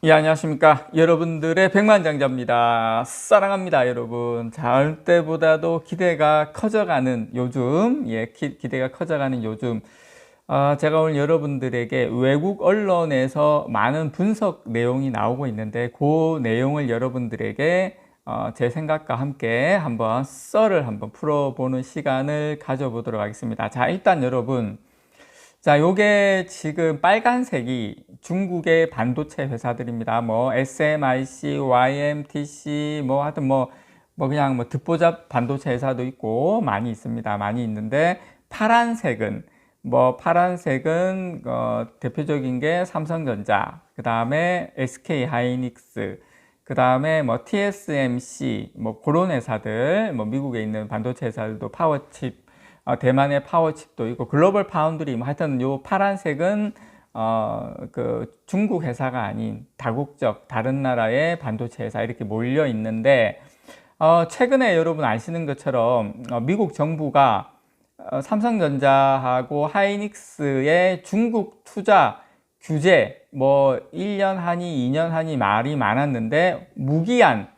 예, 안녕하십니까. 여러분들의 백만장자입니다. 사랑합니다, 여러분. 자, 어느 때보다도 기대가 커져가는 요즘, 기대가 커져가는 요즘. 제가 오늘 여러분들에게 외국 언론에서 많은 분석 내용이 나오고 있는데, 그 내용을 여러분들에게 제 생각과 함께 한번 썰을 한번 풀어보는 시간을 가져보도록 하겠습니다. 자, 일단 여러분. 자, 요게 지금 빨간색이 중국의 반도체 회사들입니다. 뭐 SMIC, YMTC, 뭐 하여튼 그냥 듣보잡 반도체 회사도 있고 많이 있습니다. 많이 있는데 파란색은 대표적인 게 삼성전자, 그 다음에 SK 하이닉스, 그 다음에 뭐 TSMC, 뭐 그런 회사들, 뭐 미국에 있는 반도체 회사들도 파워칩, 대만의 파워칩도 있고 글로벌 파운드리, 뭐 하여튼 요 파란색은 그 중국 회사가 아닌 다국적 다른 나라의 반도체 회사 이렇게 몰려 있는데, 최근에 여러분 아시는 것처럼 미국 정부가 삼성전자하고 하이닉스의 중국 투자 규제 뭐 1년 하니 2년 하니 말이 많았는데 무기한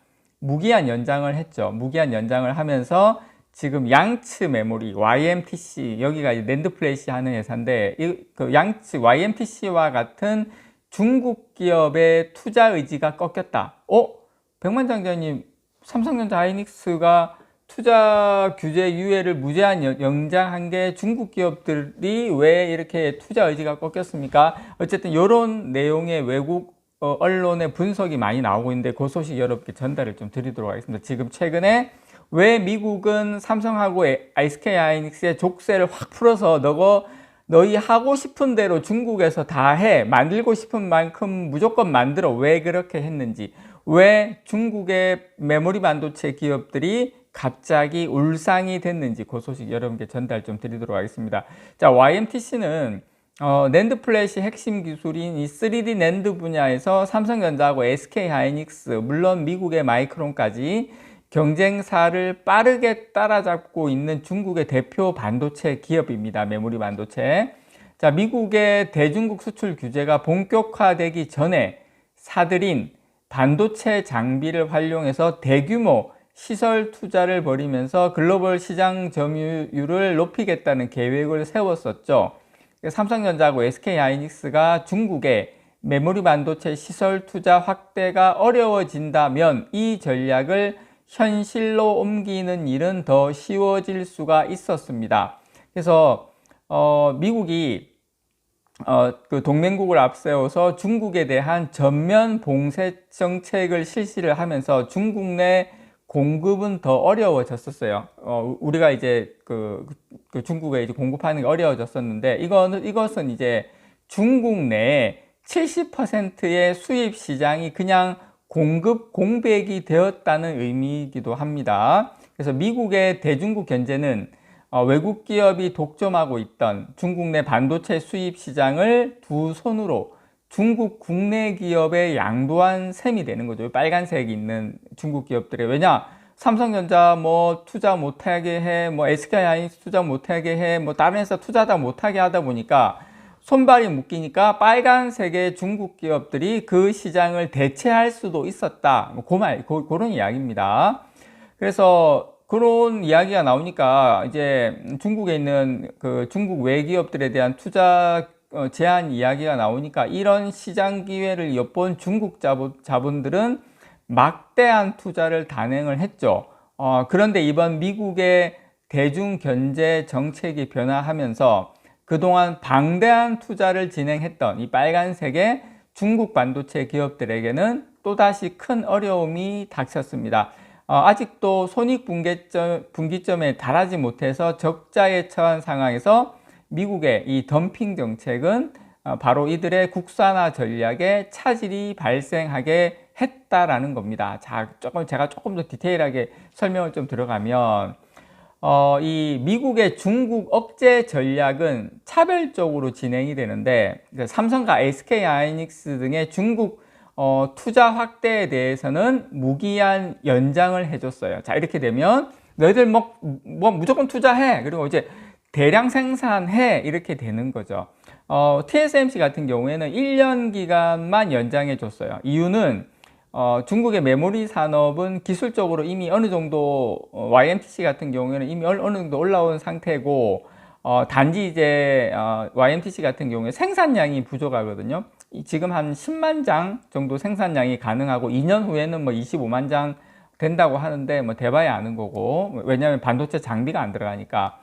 연장을 했죠. 무기한 연장을 하면서 지금 양츠 메모리, YMTC, 여기가 낸드 플래시 하는 회사인데, 그 양츠, YMTC와 같은 중국 기업의 투자 의지가 꺾였다. 백만장자님, 삼성전자 하이닉스가 투자 규제 유예를 무제한 연장한 게 중국 기업들이 왜 이렇게 투자 의지가 꺾였습니까? 어쨌든 이런 내용의 외국 언론의 분석이 많이 나오고 있는데, 그 소식 여러분께 전달을 좀 드리도록 하겠습니다. 지금 최근에 왜 미국은 삼성하고 SK 하이닉스의 족쇄를 확 풀어서 너희 하고 싶은 대로 중국에서 다 해, 만들고 싶은 만큼 무조건 만들어, 왜 그렇게 했는지, 왜 중국의 메모리 반도체 기업들이 갑자기 울상이 됐는지, 그 소식 여러분께 전달 좀 드리도록 하겠습니다. 자, YMTC는 낸드 플래시 핵심 기술인 이 3D 낸드 분야에서 삼성전자하고 SK 하이닉스, 물론 미국의 마이크론까지 경쟁사를 빠르게 따라잡고 있는 중국의 대표 반도체 기업입니다. 메모리 반도체. 자, 미국의 대중국 수출 규제가 본격화되기 전에 사들인 반도체 장비를 활용해서 대규모 시설 투자를 벌이면서 글로벌 시장 점유율을 높이겠다는 계획을 세웠었죠. 삼성전자하고 SK 하이닉스가 중국의 메모리 반도체 시설 투자 확대가 어려워진다면 이 전략을 현실로 옮기는 일은 더 쉬워질 수가 있었습니다. 그래서 미국이 그 동맹국을 앞세워서 중국에 대한 전면 봉쇄 정책을 실시를 하면서 중국 내 공급은 더 어려워졌었어요. 우리가 이제 그 중국에 이제 공급하는 게 어려워졌었는데, 이것은 이제 중국 내에 70%의 수입 시장이 그냥 공급 공백이 되었다는 의미이기도 합니다. 그래서 미국의 대중국 견제는 외국 기업이 독점하고 있던 중국 내 반도체 수입 시장을 두 손으로 중국 국내 기업에 양도한 셈이 되는 거죠. 빨간색이 있는 중국 기업들에. 왜냐? 삼성전자 뭐 투자 못하게 해, 뭐 SK 하이닉스 투자 못하게 해, 뭐 다른 회사 투자 다 못하게 하다 보니까 손발이 묶이니까 빨간색의 중국 기업들이 그 시장을 대체할 수도 있었다. 그런 이야기입니다. 그래서 그런 이야기가 나오니까 이제 중국에 있는 그 중국 외기업들에 대한 투자 제한 이야기가 나오니까 이런 시장 기회를 엿본 중국 자본들은 막대한 투자를 단행을 했죠. 그런데 이번 미국의 대중 견제 정책이 변화하면서 그동안 방대한 투자를 진행했던 이 빨간색의 중국 반도체 기업들에게는 또다시 큰 어려움이 닥쳤습니다. 아직도 분기점에 달하지 못해서 적자에 처한 상황에서 미국의 이 덤핑 정책은 바로 이들의 국산화 전략에 차질이 발생하게 했다라는 겁니다. 자, 제가 조금 더 디테일하게 설명을 좀 들어가면, 이 미국의 중국 억제 전략은 차별적으로 진행이 되는데, 삼성과 SK 하이닉스 등의 중국 투자 확대에 대해서는 무기한 연장을 해줬어요. 자, 이렇게 되면 너희들 무조건 투자해. 그리고 이제 대량 생산해. 이렇게 되는 거죠. TSMC 같은 경우에는 1년 기간만 연장해 줬어요. 이유는 중국의 메모리 산업은 기술적으로 이미 어느 정도 YMTC 같은 경우에는 이미 어느 정도 올라온 상태고 단지 이제 YMTC 같은 경우에 생산량이 부족하거든요. 지금 한 10만 장 정도 생산량이 가능하고 2년 후에는 뭐 25만 장 된다고 하는데 뭐 대봐야 아는 거고, 왜냐하면 반도체 장비가 안 들어가니까.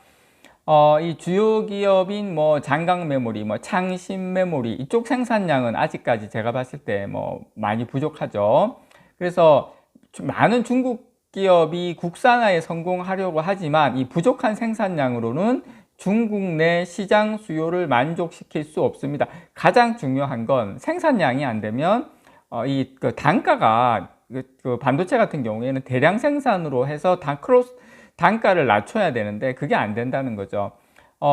이 주요 기업인 뭐 장강 메모리, 뭐 창신 메모리 이쪽 생산량은 아직까지 제가 봤을 때 뭐 많이 부족하죠. 그래서 많은 중국 기업이 국산화에 성공하려고 하지만 이 부족한 생산량으로는 중국 내 시장 수요를 만족시킬 수 없습니다. 가장 중요한 건 생산량이 안 되면 그 단가가 그 반도체 같은 경우에는 대량 생산으로 해서 단가를 낮춰야 되는데 그게 안 된다는 거죠.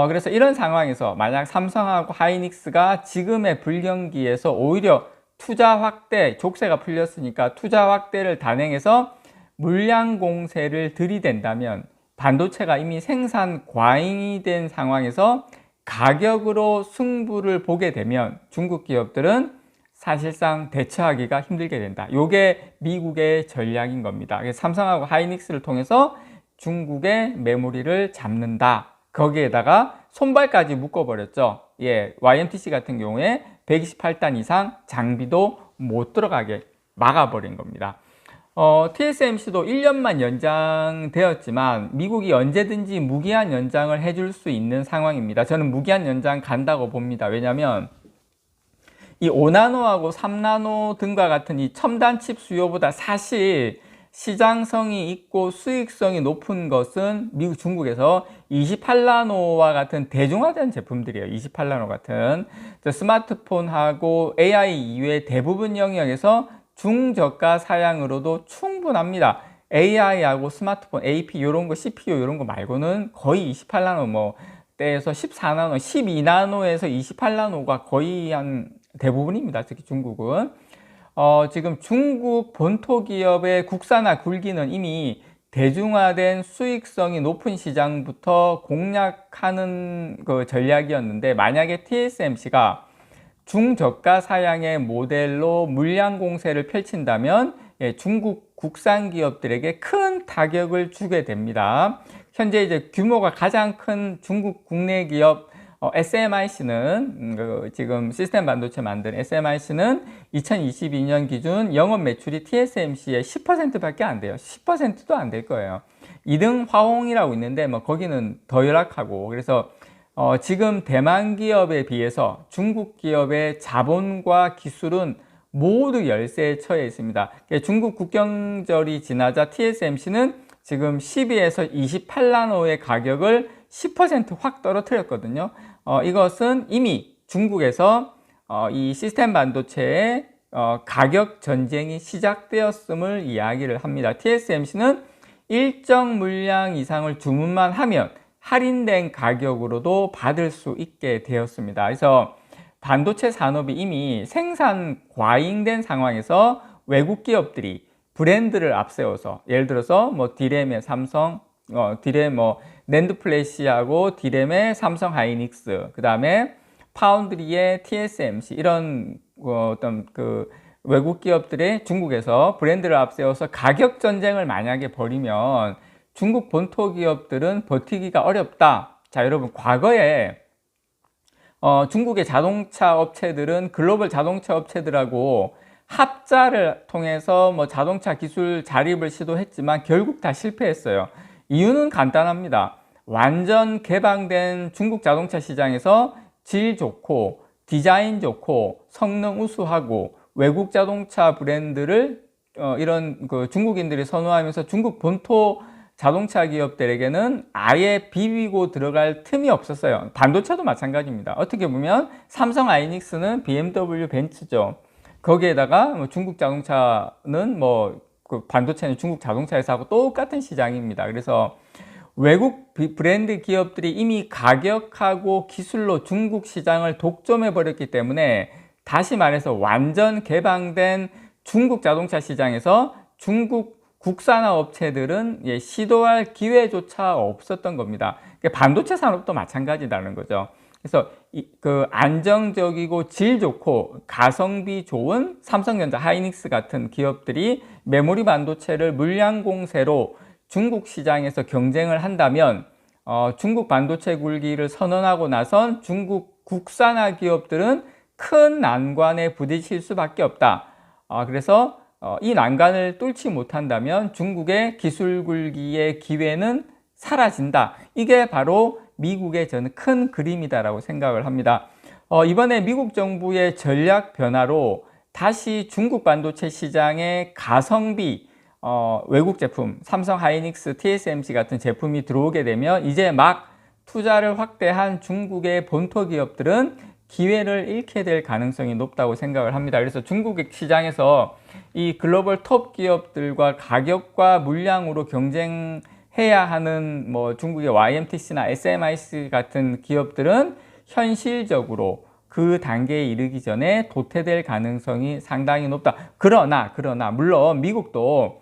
그래서 이런 상황에서 만약 삼성하고 하이닉스가 지금의 불경기에서 오히려 투자 확대, 족쇄가 풀렸으니까 투자 확대를 단행해서 물량 공세를 들이댄다면 반도체가 이미 생산 과잉이 된 상황에서 가격으로 승부를 보게 되면 중국 기업들은 사실상 대처하기가 힘들게 된다. 이게 미국의 전략인 겁니다. 삼성하고 하이닉스를 통해서 중국의 메모리를 잡는다. 거기에다가 손발까지 묶어버렸죠. 예, YMTC 같은 경우에 128단 이상 장비도 못 들어가게 막아버린 겁니다. TSMC도 1년만 연장되었지만 미국이 언제든지 무기한 연장을 해줄 수 있는 상황입니다. 저는 무기한 연장 간다고 봅니다. 왜냐하면 이 5나노하고 3나노 등과 같은 이 첨단 칩 수요보다 사실 시장성이 있고 수익성이 높은 것은 미국, 중국에서 28나노와 같은 대중화된 제품들이에요. 28나노 같은 스마트폰하고 AI 이외의 대부분 영역에서 중저가 사양으로도 충분합니다. AI하고 스마트폰, AP 이런 거, CPU 이런 거 말고는 거의 28나노 뭐 때에서 14나노, 12나노에서 28나노가 거의 한 대부분입니다. 특히 중국은. 지금 중국 본토 기업의 국산화 굴기는 이미 대중화된 수익성이 높은 시장부터 공략하는 그 전략이었는데, 만약에 TSMC가 중저가 사양의 모델로 물량 공세를 펼친다면 중국 국산 기업들에게 큰 타격을 주게 됩니다. 현재 이제 규모가 가장 큰 중국 국내 기업 SMIC는 지금 시스템 반도체 만든 SMIC는 2022년 기준 영업 매출이 TSMC의 10%밖에 안 돼요. 10%도 안 될 거예요. 2등 화홍이라고 있는데 뭐 거기는 더 열악하고, 그래서 지금 대만 기업에 비해서 중국 기업의 자본과 기술은 모두 열세에 처해 있습니다. 중국 국경절이 지나자 TSMC는 지금 12에서 28나노의 가격을 10% 확 떨어뜨렸거든요. 이것은 이미 중국에서 이 시스템 반도체의 가격 전쟁이 시작되었음을 이야기를 합니다. TSMC는 일정 물량 이상을 주문만 하면 할인된 가격으로도 받을 수 있게 되었습니다. 그래서 반도체 산업이 이미 생산 과잉된 상황에서 외국 기업들이 브랜드를 앞세워서, 예를 들어서 뭐 D램의 삼성, D램 뭐 낸드 플래시하고 D램의 삼성 하이닉스, 그 다음에 파운드리의 TSMC, 이런 어떤 그 외국 기업들의 중국에서 브랜드를 앞세워서 가격 전쟁을 만약에 벌이면 중국 본토 기업들은 버티기가 어렵다. 자, 여러분, 과거에 중국의 자동차 업체들은 글로벌 자동차 업체들하고 합자를 통해서 뭐 자동차 기술 자립을 시도했지만 결국 다 실패했어요. 이유는 간단합니다. 완전 개방된 중국 자동차 시장에서 질 좋고 디자인 좋고 성능 우수하고 외국 자동차 브랜드를 이런 그 중국인들이 선호하면서 중국 본토 자동차 기업들에게는 아예 비비고 들어갈 틈이 없었어요. 반도체도 마찬가지입니다. 어떻게 보면 삼성 하이닉스는 BMW 벤츠죠. 거기에다가 뭐 중국 자동차는 뭐 그 반도체는 중국 자동차 회사하고 똑같은 시장입니다. 그래서 외국 브랜드 기업들이 이미 가격하고 기술로 중국 시장을 독점해 버렸기 때문에, 다시 말해서 완전 개방된 중국 자동차 시장에서 중국 국산화 업체들은 시도할 기회조차 없었던 겁니다. 반도체 산업도 마찬가지라는 거죠. 그래서 그 안정적이고 질 좋고 가성비 좋은 삼성전자, 하이닉스 같은 기업들이 메모리 반도체를 물량 공세로 중국 시장에서 경쟁을 한다면 중국 반도체 굴기를 선언하고 나선 중국 국산화 기업들은 큰 난관에 부딪힐 수밖에 없다. 그래서 이 난관을 뚫지 못한다면 중국의 기술 굴기의 기회는 사라진다. 이게 바로 미국의 저는 큰 그림이다라고 생각을 합니다. 이번에 미국 정부의 전략 변화로 다시 중국 반도체 시장에 가성비 외국 제품, 삼성 하이닉스, TSMC 같은 제품이 들어오게 되면 이제 막 투자를 확대한 중국의 본토 기업들은 기회를 잃게 될 가능성이 높다고 생각을 합니다. 그래서 중국 시장에서 이 글로벌 톱 기업들과 가격과 물량으로 경쟁해야 하는 뭐 중국의 YMTC나 SMIC 같은 기업들은 현실적으로 그 단계에 이르기 전에 도태될 가능성이 상당히 높다. 그러나 물론 미국도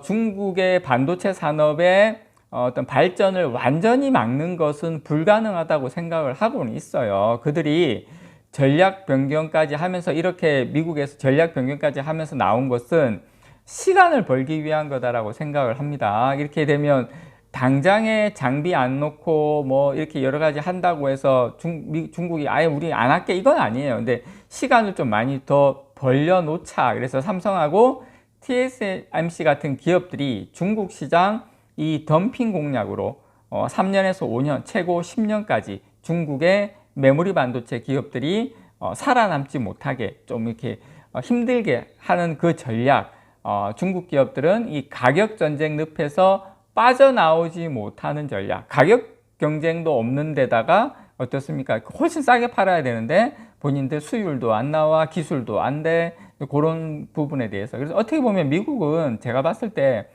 중국의 반도체 산업의 어떤 발전을 완전히 막는 것은 불가능하다고 생각을 하고는 있어요. 그들이 전략 변경까지 하면서 이렇게 미국에서 전략 변경까지 하면서 나온 것은 시간을 벌기 위한 거다라고 생각을 합니다. 이렇게 되면 당장에 장비 안 놓고 뭐 이렇게 여러 가지 한다고 해서 중국이 아예 우리 안 할게 이건 아니에요. 근데 시간을 좀 많이 더 벌려 놓자. 그래서 삼성하고 TSMC 같은 기업들이 중국 시장 이 덤핑 공략으로 3년에서 5년, 최고 10년까지 중국의 메모리 반도체 기업들이 살아남지 못하게 좀 이렇게 힘들게 하는 그 전략, 중국 기업들은 이 가격 전쟁 늪에서 빠져나오지 못하는 전략, 가격 경쟁도 없는 데다가 어떻습니까? 훨씬 싸게 팔아야 되는데 본인들 수율도 안 나와, 기술도 안 돼. 그런 부분에 대해서. 그래서 어떻게 보면 미국은 제가 봤을 때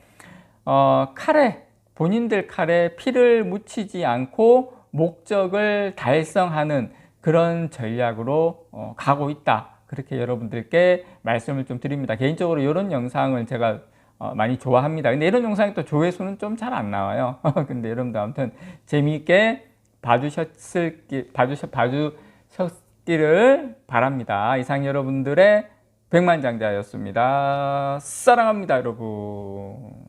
본인들 칼에 피를 묻히지 않고 목적을 달성하는 그런 전략으로 가고 있다. 그렇게 여러분들께 말씀을 좀 드립니다. 개인적으로 이런 영상을 제가 많이 좋아합니다. 근데 이런 영상이 또 조회수는 좀 잘 안 나와요. 근데 여러분들 아무튼 재미있게 봐주셨기를 바랍니다. 이상 여러분들의 백만장자였습니다. 사랑합니다, 여러분.